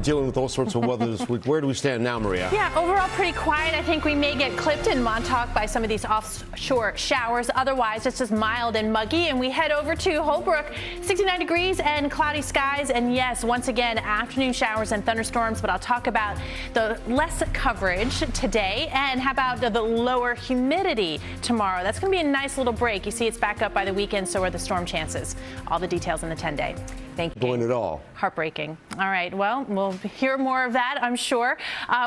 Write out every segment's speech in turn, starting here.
dealing with all sorts of weather this week. Where do we stand now, Maria? Yeah, overall pretty quiet. I think we may get clipped in Montauk by some of these offshore showers. Otherwise, it's just mild and muggy. And we head over to Holbrook, 69 degrees and cloudy skies. And yes, once again, afternoon showers and thunderstorms. But I'll talk about the less coverage today. And how about the lower humidity tomorrow? That's going to be a nice little break. You see it's back up by the weekend, so are the storm chances. All the details in the 10-day. Thank you. Doing it all. Heartbreaking. All right, well, we'll hear more of that, I'm sure.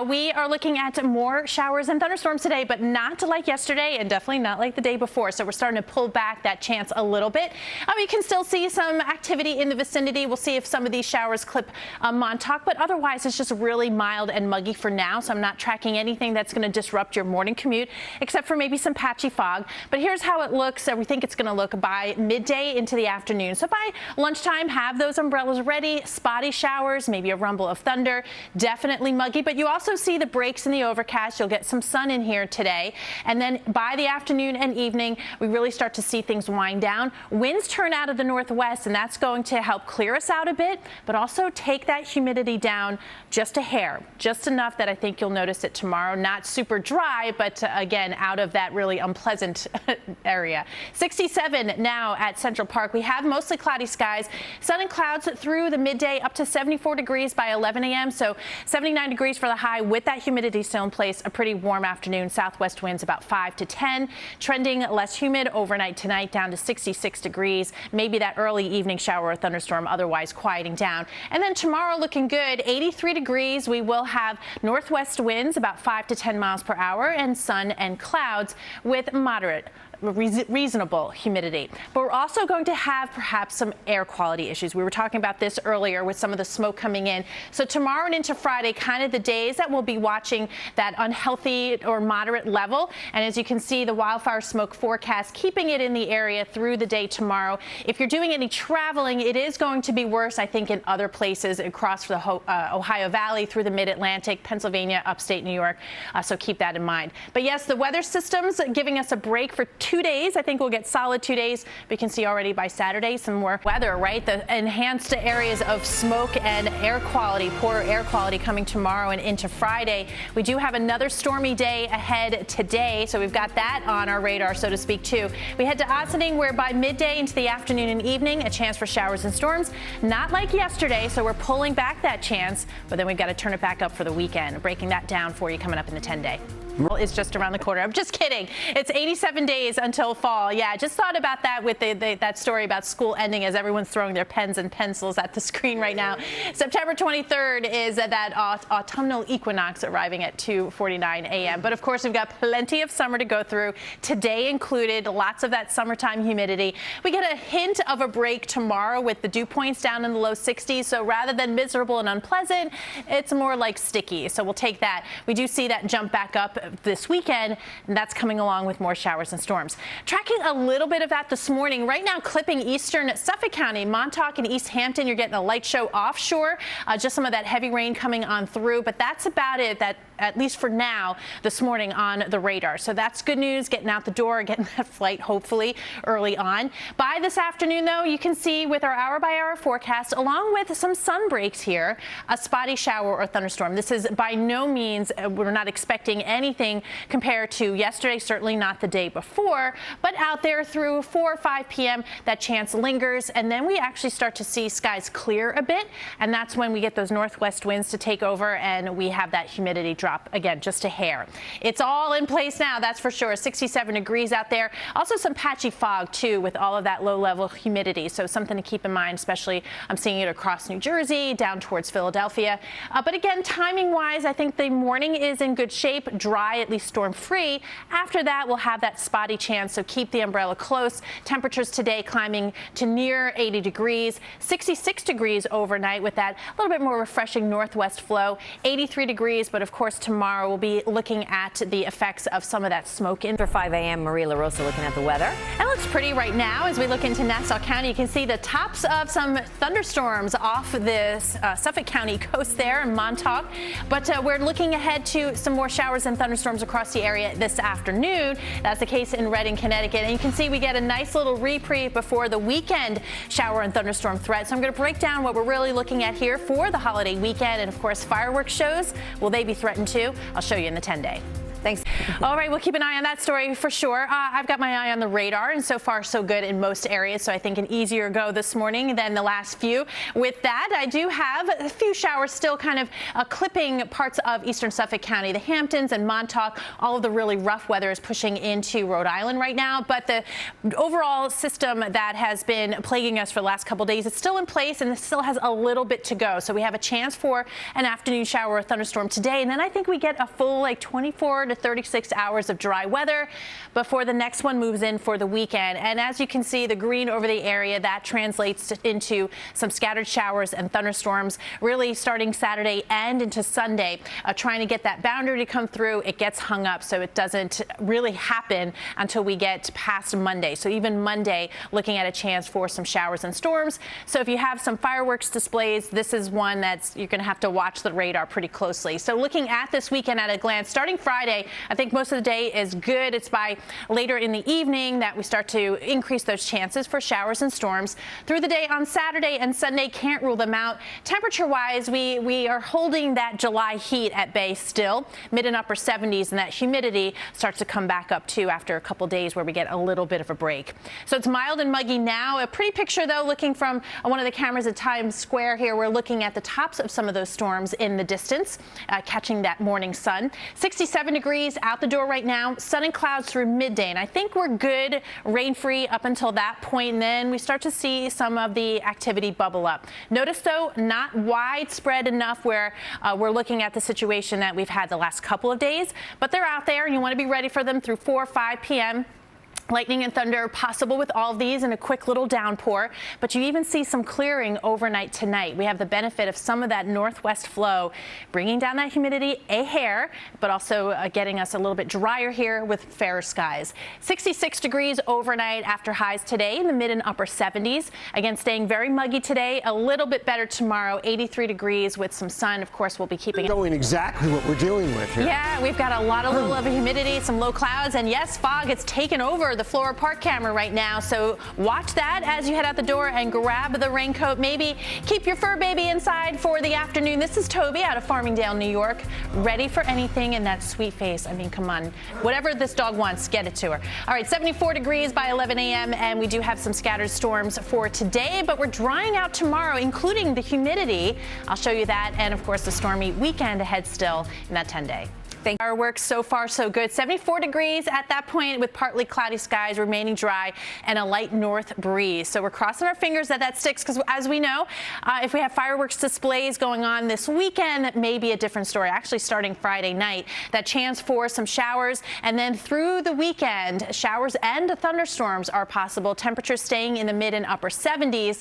We are looking at more showers and thunderstorms today, but not like yesterday and definitely not like the day before. So we're starting to pull back that chance a little bit. We can still see some activity in the vicinity. We'll see if some of these showers clip Montauk, but otherwise it's just really mild and muggy for now. So I'm not tracking anything that's going to disrupt your morning commute, except for maybe some patchy fog. But here's how it looks. We think it's going to look by midday into the afternoon. So by lunchtime, have those umbrellas ready. Spotty showers, maybe a rumble of thunder, definitely muggy, but you also see the breaks in the overcast. You'll get some sun in here today. And then by the afternoon and evening, we really start to see things wind down. Winds turn out of the northwest, and that's going to help clear us out a bit, but also take that humidity down just a hair, just enough that I think you'll notice it tomorrow. Not super dry, but again, out of that really unpleasant area. 67 now at Central Park. We have mostly cloudy skies, sun and clouds through the midday, up to 74 degrees by 11 a.m. So 79 degrees for the high with that humidity still in place. A pretty warm afternoon. Southwest winds about 5 to 10. Trending less humid overnight tonight, down to 66 degrees. Maybe that early evening shower or thunderstorm, otherwise quieting down. And then tomorrow looking good, 83 degrees. We will have northwest winds about 5 to 10 miles per hour and sun and clouds with moderate reasonable humidity. But we're also going to have perhaps some air quality issues. We were talking about this earlier with some of the smoke coming in. So tomorrow and into Friday, kind of the days that we'll be watching that unhealthy or moderate level. And as you can see, the wildfire smoke forecast keeping it in the area through the day tomorrow. If you're doing any traveling, it is going to be worse, I think, in other places across the Ohio Valley, through the mid-Atlantic, Pennsylvania, upstate New York. So keep that in mind. But yes, the weather system's giving us a break for 2 days. I think we'll get solid 2 days. We can see already by Saturday some more weather, right? The enhanced areas of smoke and air quality, poor air quality coming tomorrow and into Friday. We do have another stormy day ahead today, so we've got that on our radar, so to speak, too. We head to Ossining, where by midday into the afternoon and evening, a chance for showers and storms. Not like yesterday, so we're pulling back that chance, but then we've got to turn it back up for the weekend. Breaking that down for you coming up in the 10-day. It's just around the corner. I'm just kidding. It's 87 days until fall. Yeah, I just thought about that with that story about school ending as everyone's throwing their pens and pencils at the screen right now. September 23rd is that autumnal equinox arriving at 2:49 a.m. But of course, we've got plenty of summer to go through. Today included, lots of that summertime humidity. We get a hint of a break tomorrow with the dew points down in the low 60s. So rather than miserable and unpleasant, it's more like sticky. So we'll take that. We do see that jump back up this weekend, and that's coming along with more showers and storms. Tracking a little bit of that this morning. Right now, clipping eastern Suffolk County, Montauk and East Hampton. You're getting a light show offshore. Just some of that heavy rain coming on through, but that's about it. That, at least for now, this morning on the radar. So that's good news, getting out the door, getting that flight hopefully early on. By this afternoon, though, you can see with our hour-by-hour forecast, along with some sun breaks here, a spotty shower or thunderstorm. This is by no means, we're not expecting anything compared to yesterday, certainly not the day before, but out there through 4 or 5 p.m. that chance lingers, and then we actually start to see skies clear a bit, and that's when we get those northwest winds to take over and we have that humidity drop again, just a hair. It's all in place now, that's for sure. 67 degrees out there. Also some patchy fog too with all of that low level humidity, so something to keep in mind, especially I'm seeing it across New Jersey, down towards Philadelphia. But again, timing wise, I think the morning is in good shape, dry, at least storm free. After that, we'll have that spotty chance, so keep the umbrella close. Temperatures today climbing to near 80 degrees, 66 degrees overnight with that little bit more refreshing northwest flow, 83 degrees, but of course tomorrow we'll be looking at the effects of some of that smoke. For 5 a.m., Maria LaRosa looking at the weather. It looks pretty right now as we look into Nassau County. You can see the tops of some thunderstorms off the Suffolk County coast there in Montauk, but we're looking ahead to some more showers and thunderstorms thunderstorms across the area this afternoon. That's the case in Redding, Connecticut. And you can see we get a nice little reprieve before the weekend shower and thunderstorm threat. So I'm going to break down what we're really looking at here for the holiday weekend. And of course, fireworks shows, will they be threatened too? I'll show you in the 10-day. Thanks. All right, we'll keep an eye on that story for sure. I've got my eye on the radar, and so far so good in most areas, so I think an easier go this morning than the last few. With that, I do have a few showers still kind of clipping parts of eastern Suffolk County. The Hamptons and Montauk, all of the really rough weather is pushing into Rhode Island right now, but the overall system that has been plaguing us for the last couple days is still in place, and it still has a little bit to go. So we have a chance for an afternoon shower or thunderstorm today, and then I think we get a full 24 to 36 hours of dry weather before the next one moves in for the weekend. And as you can see, the green over the area, that translates into some scattered showers and thunderstorms really starting Saturday and into Sunday. Trying to get that boundary to come through, it gets hung up, so it doesn't really happen until we get past Monday. So even Monday, looking at a chance for some showers and storms. So if you have some fireworks displays, this is one that's you're going to have to watch the radar pretty closely. So looking at this weekend at a glance, starting Friday, I think most of the day is good. It's by later in the evening that we start to increase those chances for showers and storms. Through the day on Saturday and Sunday, can't rule them out. Temperature-wise, we are holding that July heat at bay still, mid and upper 70s, and that humidity starts to come back up too after a couple days where we get a little bit of a break. So it's mild and muggy now. A pretty picture though, looking from one of the cameras at Times Square here, we're looking at the tops of some of those storms in the distance, catching that morning sun. 67 degrees out the door right now, sun and clouds through midday, and I think we're good, rain-free up until that point, and then we start to see some of the activity bubble up. Notice though, not widespread enough where we're looking at the situation that we've had the last couple of days, but they're out there and you want to be ready for them through 4 or 5 p.m. Lightning and thunder possible with all of these and a quick little downpour, but you even see some clearing overnight tonight. We have the benefit of some of that northwest flow bringing down that humidity a hair, but also getting us a little bit drier here with fairer skies. 66 degrees overnight after highs today in the mid and upper 70s. Again, staying very muggy today, a little bit better tomorrow, 83 degrees with some sun. Of course, we'll be keeping Knowing exactly what we're dealing with here. Yeah, we've got a lot of low level humidity, some low clouds, and yes, fog. It's taken over the Flora Park camera right now, so watch that as you head out the door and grab the raincoat. Maybe keep your fur baby inside for the afternoon. This is Toby out of Farmingdale, New York, ready for anything in that sweet face. I mean, come on, whatever this dog wants, get it to her. All right, 74 degrees by 11 a.m. and we do have some scattered storms for today, but we're drying out tomorrow, including the humidity. I'll show you that, and of course the stormy weekend ahead still in that 10-day. Fireworks so far so good. 74 degrees at that point with partly cloudy skies, remaining dry, and a light north breeze. So we're crossing our fingers that sticks, because as we know, if we have fireworks displays going on this weekend, that may be a different story. Actually starting Friday night, that chance for some showers, and then through the weekend, showers and thunderstorms are possible. Temperatures staying in the mid and upper 70s.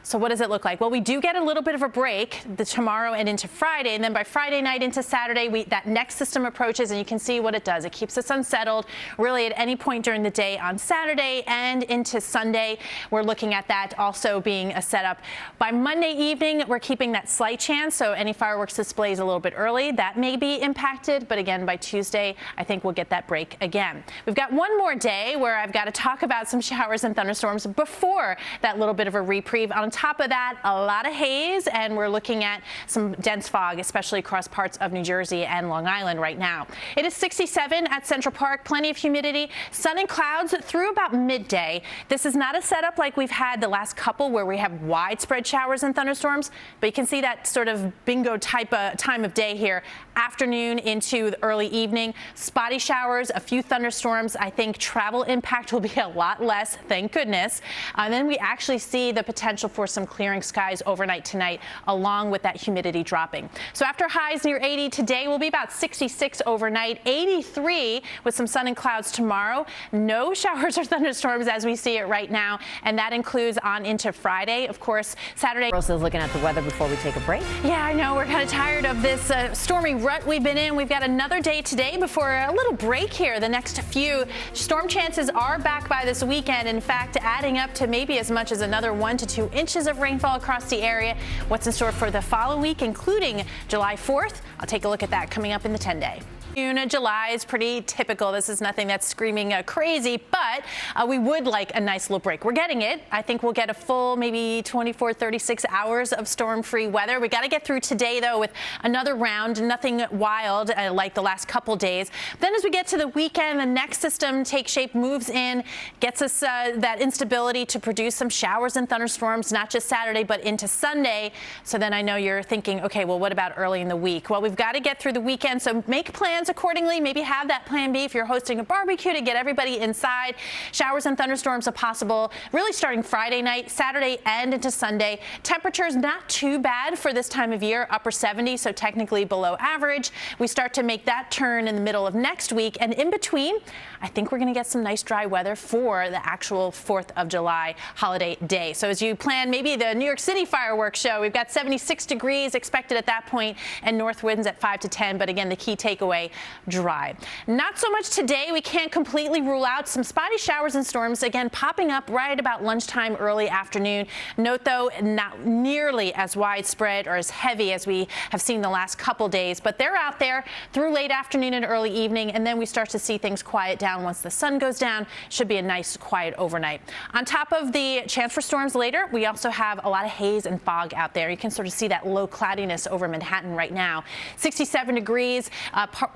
So what does it look like? Well, we do get a little bit of a break tomorrow and into Friday, and then by Friday night into Saturday, that next system approaches, and you can see what it does. It keeps us unsettled really at any point during the day on Saturday and into Sunday. We're looking at that also being a setup. By Monday evening, we're keeping that slight chance, so any fireworks displays a little bit early, that may be impacted, but again, by Tuesday, I think we'll get that break again. We've got one more day where I've got to talk about some showers and thunderstorms before that little bit of a reprieve. On top of that, a lot of haze, and we're looking at some dense fog, especially across parts of New Jersey and Long Island right now. It is 67 at Central Park, plenty of humidity, sun and clouds through about midday. This is not a setup like we've had the last couple where we have widespread showers and thunderstorms, but you can see that sort of bingo type of time of day here. Afternoon into the early evening, spotty showers, a few thunderstorms. I think travel impact will be a lot less, thank goodness. And then we actually see the potential for some clearing skies overnight tonight, along with that humidity dropping. So after highs near 80 today, will be about 66 overnight, 83 with some sun and clouds tomorrow. No showers or thunderstorms as we see it right now, and that includes on into Friday. Of course, Saturday. LaRosa is looking at the weather before we take a break. Yeah, I know. We're kind of tired of this stormy rut we've been in. We've got another day today before a little break here. The next few storm chances are back by this weekend. In fact, adding up to maybe as much as another 1 to 2 inches of rainfall across the area. What's in store for the following week, including July 4th? I'll take a look at that coming up in the 10-day. June, July is pretty typical. This is nothing that's screaming crazy, but we would like a nice little break. We're getting it. I think we'll get a full maybe 24, 36 hours of storm-free weather. We got to get through today, though, with another round. Nothing wild like the last couple days. Then as we get to the weekend, the next system takes shape, moves in, gets us that instability to produce some showers and thunderstorms, not just Saturday, but into Sunday. So then I know you're thinking, okay, well, what about early in the week? Well, we've got to get through the weekend, so make plans accordingly. Maybe have that plan B if you're hosting a barbecue to get everybody inside. Showers and thunderstorms are possible really starting Friday night, Saturday, and into Sunday. Temperatures not too bad for this time of year, upper 70s, so technically below average. We start to make that turn in the middle of next week, and in between, I think we're going to get some nice dry weather for the actual 4th of July holiday day. So as you plan maybe the New York City fireworks show, we've got 76 degrees expected at that point and north winds at 5 to 10. But again, the key takeaway, dry. Not so much today. We can't completely rule out some spotty showers and storms, again, popping up right about lunchtime, early afternoon. Note, though, not nearly as widespread or as heavy as we have seen the last couple days, but they're out there through late afternoon and early evening, and then we start to see things quiet down once the sun goes down. Should be a nice, quiet overnight. On top of the chance for storms later, we also have a lot of haze and fog out there. You can sort of see that low cloudiness over Manhattan right now. 67 degrees,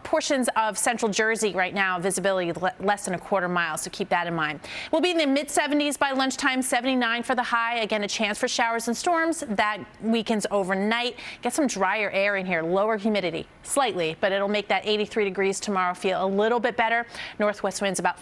portions of central Jersey right now, visibility less than a quarter mile, so keep that in mind. We'll be in the mid-70s by lunchtime, 79 for the high. Again, a chance for showers and storms. That weakens overnight. Get some drier air in here, lower humidity slightly, but it'll make that 83 degrees tomorrow feel a little bit better. Northwest winds about